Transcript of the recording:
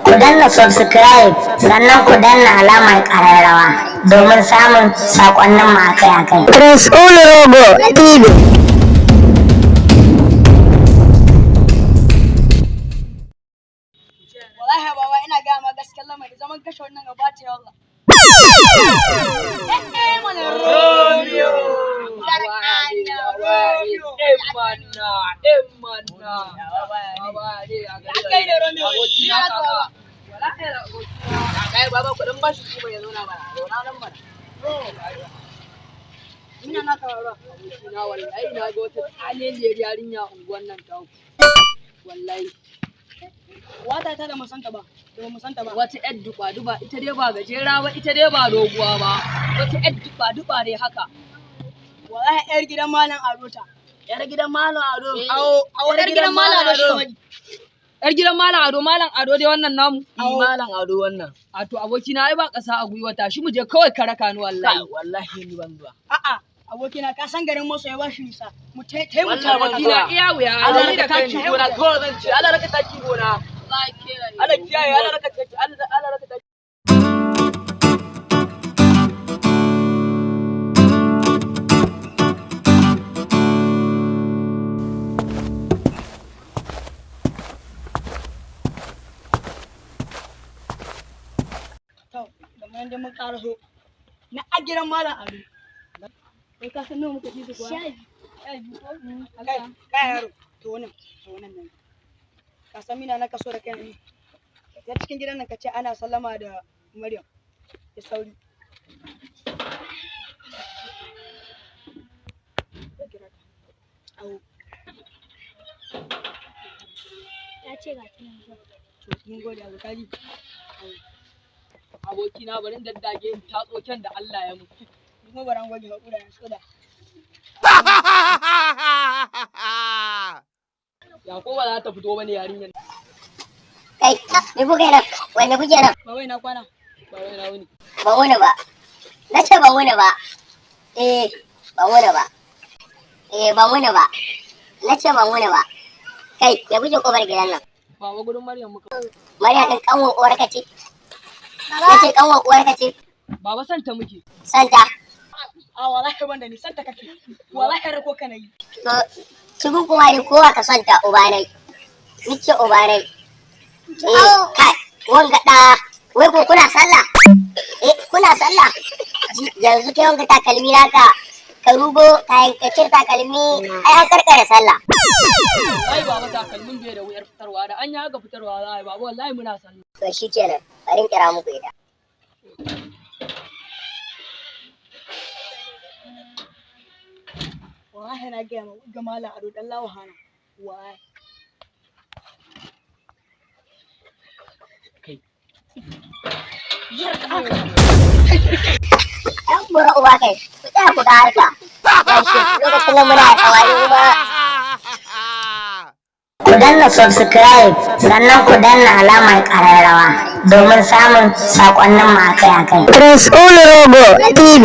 Ku danna subscribe sannan ku danna alamar ƙararrawa domin samun saƙonnin mu akai-akai. Rasul Rogo TV. Wallahi baba ina ga ma gaskiyar lamari zaman kashe wannan gaba ta yalla. Mana Romeo. Kai da Romeo. Kai baba kudin bashi kuma ya zauna mana. Zauna nan mana. Ina na kawara. Ina wallahi na ga wata tsaleliyar yarinya unguwan nan ta. Wallahi. Wata ta da musanta ba. Da musanta ba. Wata ƴar duba ita dai ba gajera ba ita dai ba doguwa ba. Wata ƴar duba dai haka. Wallahi ƴar gidan Malam Ado ta. Ƴar gidan Malam Ado. Awo ƴar gidan Malam Ado shi. Ƴar gidan Malam Ado dai wannan namu. Malam Ado wannan. A to abokina ai ba ƙasa a gwiwa ta shi mu je kawai ka raka ni wallahi. Wallahi ni ban zuwa. A'a abokina ka san garin Mosa ya bashi nisa. Mu tai mu ta abokina iya wuya. Allah raka taki gona kawai zan ce. Allah raka taki gona. Allah kiyaye Allah raka taki Allah raka taki. Kamar yadda mun ƙara so na a gidan Malam Ado. Kai ka san nawa muka ji su kuwa? Kai yaro, to wannan nan. Ka san mina na kaso da kai ne. Ya cikin gidan nan ka ce ana sallama da Maryam. Ya sauri. Au. Ya ce ga tunan zuwa. To mun gode abokaji. Abokina bari daddage in tatso kyan da Allah ya mutu. Kuma baran goge hakura ya soda. Ya ko ba za ta fito bane yarinyar. Kai, me kuke nan? Wai me kuke nan? Ba wai na kwana. Ba wai na wuni. Ban wuni ba. Na ce ban wuni ba. Ban wuni ba. Ban wuni ba. Na ce ban wuni ba. Kai, me kuke kofar gidan nan? Baba gurin Maryam muka. Maryam din kanwar uwarka ce. Kace kanwar uwarka ce. Baba santa muke. Santa. A wallahi banda ni santa kake. Wallahi rako kana yi. To cikin kuma ni kowa ka santa ubanai. Nice ubanai. Kai, wanga da wai ko kuna sallah? Kuna sallah? Yanzu kai wanga takalmi naka ka rugo kayan ka cire takalmi ai an karkare sallah. Ai baba takalmin bai da wuyar fitarwa da an yi haka fitarwa za a yi baba wallahi muna sallah. To shikenan, bari in kira muku ita. Wallahi na gaya ga Malam Ado dan Lawahana. Wallahi. Kai. Ɗan bura uba kai, ku tsaya ku ga harka. Gashi lokacin da muna tsawari ba. Ku danna subscribe sannan ku danna alamar ƙararrawa domin samun saƙonnin mu akai-akai. Rasul Rogo TV.